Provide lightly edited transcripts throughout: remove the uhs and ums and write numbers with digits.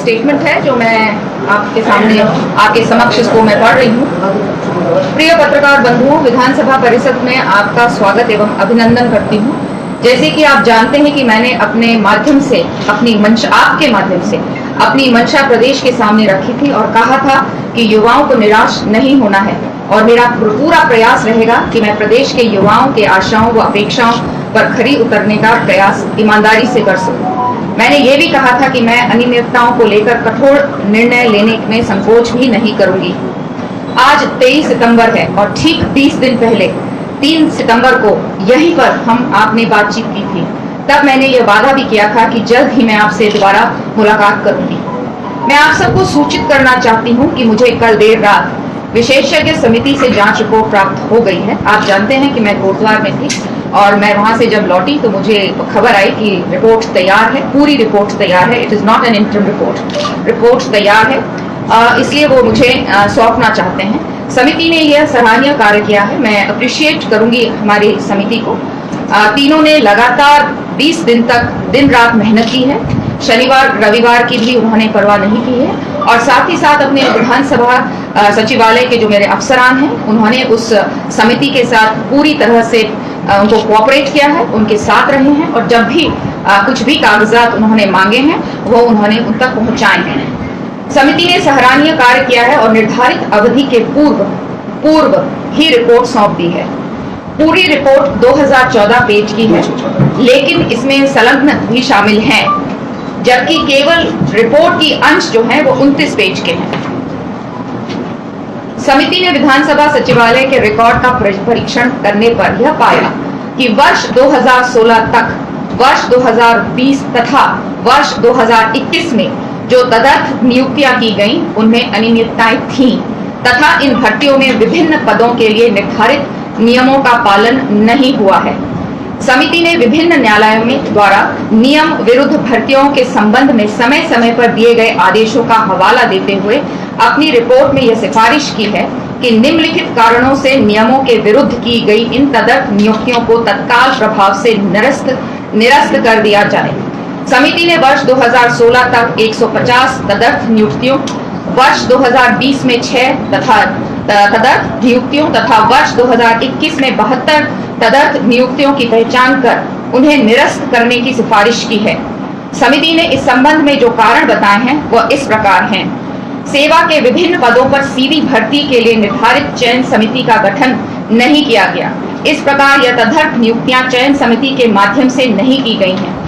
Statement है जो मैं आपके सामने आपके समक्ष इसको मैं पढ़ रही हूँ। प्रिय पत्रकार बंधुओं, विधानसभा परिषद में आपका स्वागत एवं अभिनंदन करती हूँ। जैसे कि आप जानते हैं कि मैंने अपने माध्यम से अपनी मंशा, आपके माध्यम से अपनी मंशा प्रदेश के सामने रखी थी और कहा था कि युवाओं को निराश नहीं होना है और मेरा पूरा प्रयास रहेगा कि मैं प्रदेश के युवाओं के आशाओं व अपेक्षाओं पर खरी उतरने का प्रयास ईमानदारी से कर सकूं। मैंने ये भी कहा था कि मैं अनियमितताओं को लेकर कठोर निर्णय लेने में संकोच भी नहीं करूंगी। आज 23 सितंबर है और ठीक 20 दिन पहले 3 सितंबर को यहीं पर आपने बातचीत की थी। तब मैंने ये वादा भी किया था कि जल्द ही मैं आपसे दोबारा मुलाकात करूंगी। मैं आप सबको सूचित करना चाहती हूँ कि मुझे कल देर रात विशेषज्ञ समिति से जांच रिपोर्ट प्राप्त हो गई है। आप जानते हैं कि मैं कोटद्वार में थी और मैं वहां से जब लौटी तो मुझे खबर आई कि रिपोर्ट तैयार है, पूरी रिपोर्ट तैयार है। It is not an interim report तैयार है, इसलिए वो मुझे सौंपना चाहते हैं। समिति ने यह सराहनीय कार्य किया है, मैं अप्रिशिएट करूंगी हमारी समिति को। तीनों ने लगातार 20 दिन तक दिन रात मेहनत की है। शनिवार रविवार की भी उन्होंने परवाह नहीं की है और साथ ही साथ अपने विधानसभा सचिवालय के जो मेरे अफसरान हैं उन्होंने उस समिति के साथ पूरी तरह से उनको कोऑपरेट किया है, उनके साथ रहे हैं और जब भी कुछ भी कागजात उन्होंने मांगे हैं वो उन्होंने उन तक पहुंचाए हैं। समिति ने सराहनीय कार्य किया है और निर्धारित अवधि के पूर्व ही रिपोर्ट सौंप दी है। पूरी रिपोर्ट 2014 पेज की है, लेकिन इसमें संलग्न भी शामिल हैं, जबकि केवल रिपोर्ट की अंश जो है वो 29 पेज के हैं। समिति ने विधानसभा सचिवालय के रिकॉर्ड का परीक्षण करने पर यह पाया कि वर्ष 2016 तक, वर्ष 2020 तथा वर्ष 2021 में जो तदर्थ नियुक्तियां की गईं उनमें अनियमितताएं थीं तथा इन भर्तियों में विभिन्न पदों के लिए निर्धारित नियमों का पालन नहीं हुआ है। समिति ने विभिन्न न्यायालयों में द्वारा नियम विरुद्ध भर्तियों के संबंध में समय समय पर दिए गए आदेशों का हवाला देते हुए अपनी रिपोर्ट में यह सिफारिश की है कि निम्नलिखित कारणों से नियमों के विरुद्ध की गई इन तदर्थ नियुक्तियों को तत्काल प्रभाव से निरस्त कर दिया जाए। समिति ने वर्ष 2016 तक 150 तदर्थ नियुक्तियों, वर्ष 2020 में 6 तदर्थ नियुक्तियों तथा वर्ष 2021 में 72 तदर्थ नियुक्तियों की पहचान कर उन्हें निरस्त करने की सिफारिश की है। समिति ने इस संबंध में जो कारण बताए हैं वह इस प्रकार हैं। सेवा के विभिन्न पदों पर सीधी भर्ती के लिए निर्धारित चयन समिति का गठन नहीं किया गया। इस प्रकार यह तदर्थ नियुक्तियां चयन समिति के माध्यम से नहीं की गई हैं।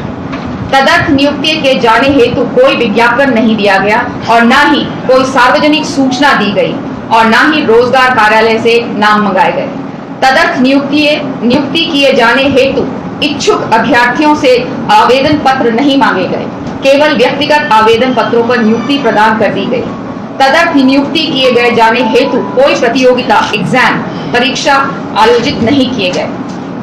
तदर्थ नियुक्ति के जाने हेतु कोई विज्ञापन नहीं दिया गया और न ही कोई सार्वजनिक सूचना दी गई और न ही रोजगार कार्यालय से नाम मंगाए गए। तदर्थ नियुक्ति किए जाने हेतु इच्छुक अभ्यर्थियों से आवेदन पत्र नहीं मांगे गए, केवल व्यक्तिगत आवेदन पत्रों पर नियुक्ति प्रदान कर दी गई। तदर्थ नियुक्ति किए गए जाने हेतु कोई प्रतियोगिता परीक्षा आयोजित नहीं किए गए।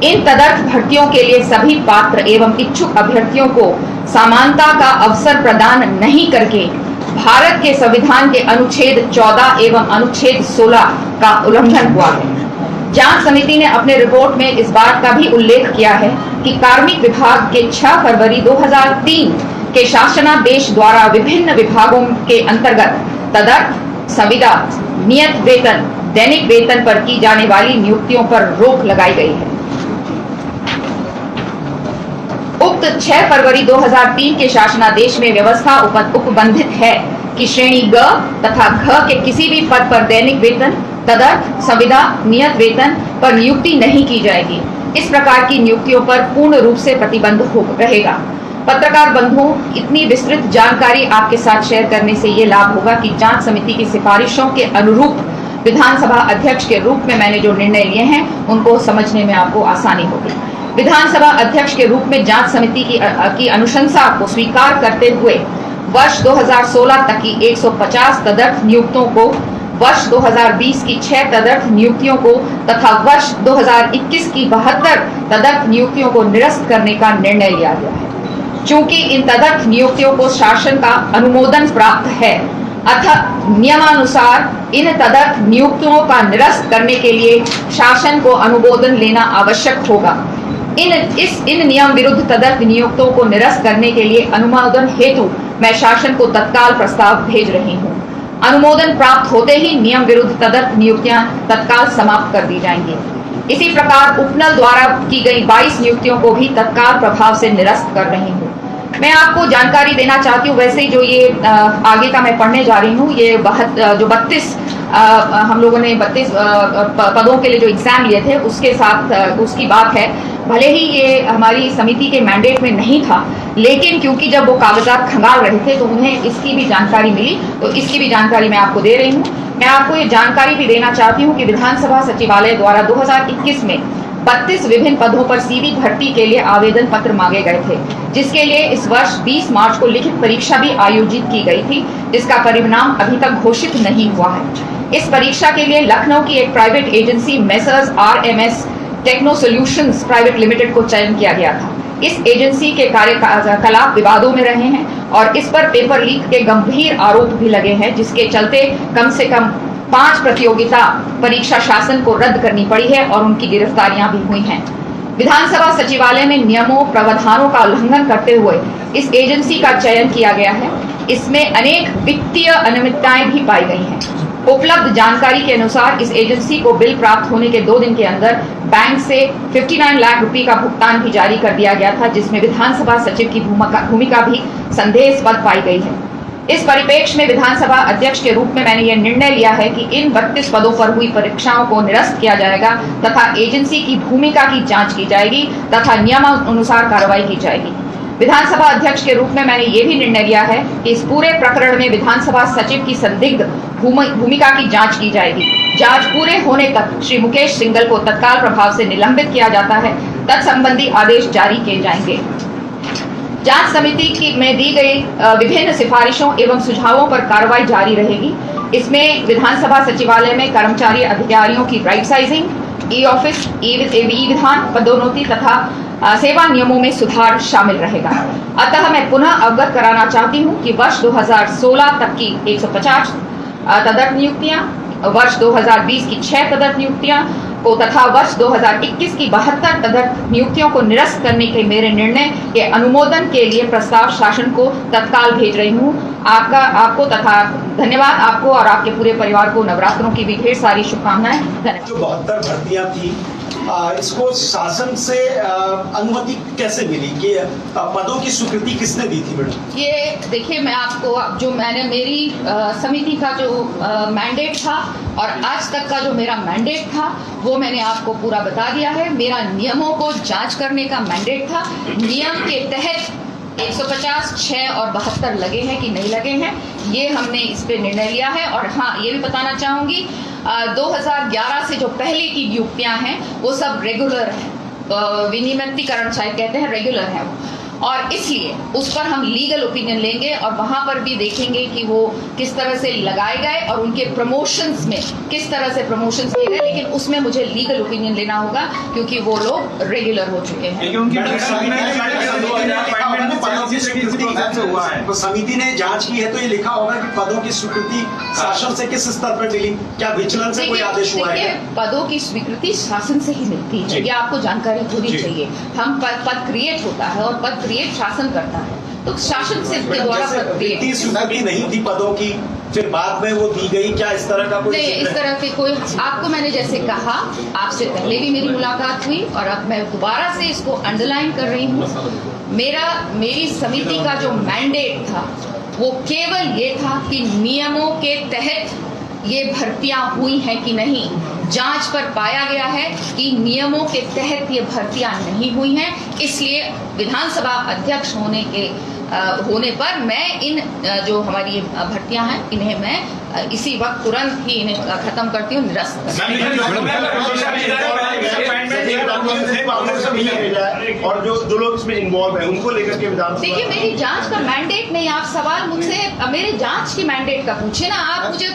इन तदर्थ भर्तियों के लिए सभी पात्र एवं इच्छुक अभ्यर्थियों को समानता का अवसर प्रदान नहीं करके भारत के संविधान के अनुच्छेद 14 एवं अनुच्छेद 16 का उल्लंघन हुआ है। जांच समिति ने अपने रिपोर्ट में इस बात का भी उल्लेख किया है कि कार्मिक विभाग के 6 फरवरी 2003 के शासनादेश द्वारा विभिन्न विभागों के अंतर्गत तदर्थ, संविदा, नियत वेतन, दैनिक वेतन पर की जाने वाली नियुक्तियों पर रोक लगाई गई है। उक्त 6 फरवरी 2003 के शासनादेश में व्यवस्था उपबंधित है कि श्रेणी ग तथा घ के किसी भी पद पर दैनिक वेतन, तदर्थ, संविदा, नियत वेतन पर नियुक्ति नहीं की जाएगी। इस प्रकार की नियुक्तियों पर पूर्ण रूप से प्रतिबंध रहेगा। पत्रकार बंधुओं, इतनी विस्तृत जानकारी आपके साथ शेयर करने से ये लाभ होगा कि जांच समिति की सिफारिशों के अनुरूप विधानसभा अध्यक्ष के रूप में मैंने जो निर्णय लिए हैं उनको समझने में आपको आसानी होगी। विधानसभा अध्यक्ष के रूप में जांच समिति की अनुशंसा को स्वीकार करते हुए वर्ष 2016 तक की 150 तदर्थ नियुक्तियों को, वर्ष 2020 की 6 तदर्थ नियुक्तियों को तथा वर्ष 2021 की 72 तदर्थ नियुक्तियों को निरस्त करने का निर्णय लिया गया है। चूंकि इन तदर्थ नियुक्तियों को शासन का अनुमोदन प्राप्त है, अतः नियमानुसार इन तदर्थ नियुक्तियों का निरस्त करने के लिए शासन को अनुमोदन लेना आवश्यक होगा। इन नियम विरुद्ध तदर्थ नियुक्तियों को निरस्त करने के लिए अनुमोदन हेतु मैं शासन को तत्काल प्रस्ताव भेज रही हूँ। अनुमोदन प्राप्त होते ही नियम विरुद्ध तदर्थ नियुक्तियां तत्काल समाप्त कर दी जाएंगी। इसी प्रकार उपनल द्वारा की गई 22 नियुक्तियों को भी तत्काल प्रभाव से निरस्त कर रही हूँ। मैं आपको जानकारी देना चाहती हूँ, वैसे ही जो ये आगे का मैं पढ़ने जा रही हूँ, ये जो 32 हम लोगों ने 32 पदों के लिए जो एग्जाम लिए थे उसके साथ उसकी बात है। भले ही ये हमारी समिति के मैंडेट में नहीं था, लेकिन क्योंकि जब वो कागजात खंगाल रहे थे तो उन्हें इसकी भी जानकारी मिली, तो इसकी भी जानकारी मैं आपको दे रही हूँ। मैं आपको ये जानकारी भी देना चाहती हूँ कि विधानसभा सचिवालय द्वारा 2021 में 32 विभिन्न पदों पर सीधी भर्ती के लिए आवेदन पत्र मांगे गए थे, जिसके लिए इस वर्ष 20 मार्च को लिखित परीक्षा भी आयोजित की गई थी, जिसका परिणाम अभी तक घोषित नहीं हुआ है। इस परीक्षा के लिए लखनऊ की एक private agency messrs RMS techno solutions private limited को चयन किया गया था। इस एजेंसी के कार्यकलाप विवादों में रहे हैं और इस पर पेपर लीक के गंभीर आरोप भी लगे हैं, जिसके चलते कम से कम 5 प्रतियोगिता परीक्षा शासन को रद्द करनी पड़ी है और उनकी गिरफ्तारियां भी हुई हैं। विधानसभा सचिवालय में नियमों प्रावधानों का उल्लंघन करते हुए इस एजेंसी का चयन किया गया है। इसमें अनेक वित्तीय अनियमितताएं भी पाई गई हैं। उपलब्ध जानकारी के अनुसार इस एजेंसी को बिल प्राप्त होने के 2 दिन के अंदर बैंक से 59 लाख रुपए का भुगतान भी जारी कर दिया गया था, जिसमें विधानसभा सचिव की भूमिका भी संदेहास्पद पाई गई है। इस परिप्रेक्ष्य में विधानसभा अध्यक्ष के रूप में मैंने यह निर्णय लिया है कि इन 32 पदों पर हुई परीक्षाओं को निरस्त किया जाएगा तथा एजेंसी की भूमिका की जांच की जाएगी तथा नियमानुसार कार्रवाई की जाएगी। विधानसभा अध्यक्ष के रूप में मैंने ये भी निर्णय लिया है कि इस पूरे प्रकरण में विधानसभा सचिव की संदिग्ध भूमिका की जांच की जाएगी। जांच पूरे होने तक श्री मुकेश सिंघल को तत्काल प्रभाव से निलंबित किया जाता है, तत्संबंधी आदेश जारी किए जाएंगे। जांच समिति में दी गई विभिन्न सिफारिशों एवं सुझावों पर कार्रवाई जारी रहेगी। इसमें विधानसभा सचिवालय में कर्मचारी अधिकारियों की राइट साइजिंग, ई-ऑफिस, ई-विधान, पदोन्नति तथा सेवा नियमों में सुधार शामिल रहेगा। अतः मैं पुनः अवगत कराना चाहती हूँ कि वर्ष 2016 तक की 150 तदर्थ नियुक्तियां, वर्ष 2020 की 6 तदर्थ नियुक्तियां को तथा वर्ष 2021 की 72 तदर्थ नियुक्तियों को निरस्त करने के मेरे निर्णय के अनुमोदन के लिए प्रस्ताव शासन को तत्काल भेज रही हूँ। आपको तथा धन्यवाद आपको और आपके पूरे परिवार को नवरात्रों की भी ढेर सारी शुभकामनाएं। धन्यवाद। जो 72 भर्तियां थी, इसको शासन से अनुमति कैसे मिली कि पदों की स्वीकृति किसने दी थी मैडम? ये देखिए, मैं आपको जो मैंने मेरी समिति का जो मैंडेट था और आज तक का जो मेरा मैंडेट था वो मैंने आपको पूरा बता दिया है। मेरा नियमों को जांच करने का मैंडेट था। नियम के तहत 150, 6 और 72 लगे हैं कि नहीं लगे हैं, ये हमने इस पे निर्णय लिया है। और हाँ, ये भी बताना चाहूंगी 2011 से जो पहले की नियुक्तियां हैं वो सब रेगुलर हैं, विनियमितीकरण शायद कहते हैं, रेगुलर है वो, और इसलिए उस पर हम लीगल ओपिनियन लेंगे और वहां पर भी देखेंगे कि वो किस तरह से लगाए गए और उनके प्रमोशंस में किस तरह से प्रमोशंस किए गए, लेकिन उसमें मुझे लीगल ओपिनियन लेना होगा क्योंकि वो लोग रेगुलर हो चुके हैं। तो समिति ने जांच की है तो ये लिखा होगा कि पदों की स्वीकृति शासन से किस स्तर पर मिली, क्या विचलन से कोई आदेश हुआ है? पदों की स्वीकृति शासन से ही मिलती है, ये आपको जानकारी होनी चाहिए। हम पद क्रिएट होता है और पद क्रिएट शासन करता है, तो शासन से के द्वारा स्वीकृति नहीं थी पदों की, फिर बाद में वो दी गई, क्या इस तरह का कोई? नहीं, इस तरह के कोई, आपको मैंने जैसे कहा, आपसे पहले भी मेरी मुलाकात हुई और अब मैं दोबारा से इसको अंडरलाइन कर रही हूँ। मेरी समिति का जो मैंडेट था वो केवल ये था कि नियमों के तहत ये भर्तियां हुई हैं कि नहीं। जांच पर पाया गया है कि नियमों के तहत ये भर्तियां नहीं हुई हैं, इसलिए विधानसभा अध्यक्ष होने पर मैं इन जो हमारी भर्तियां हैं इन्हें मैं इसी वक्त तुरंत ही इन्हें खत्म करती हूँ, निरस्त। और जो लोग इसमें इन्वॉल्व है उनको लेकर के विधानसभा, देखिए मेरी जांच का मैंडेट नहीं, आप सवाल मुझसे मेरे जांच की मैंडेट का पूछे ना, आप मुझे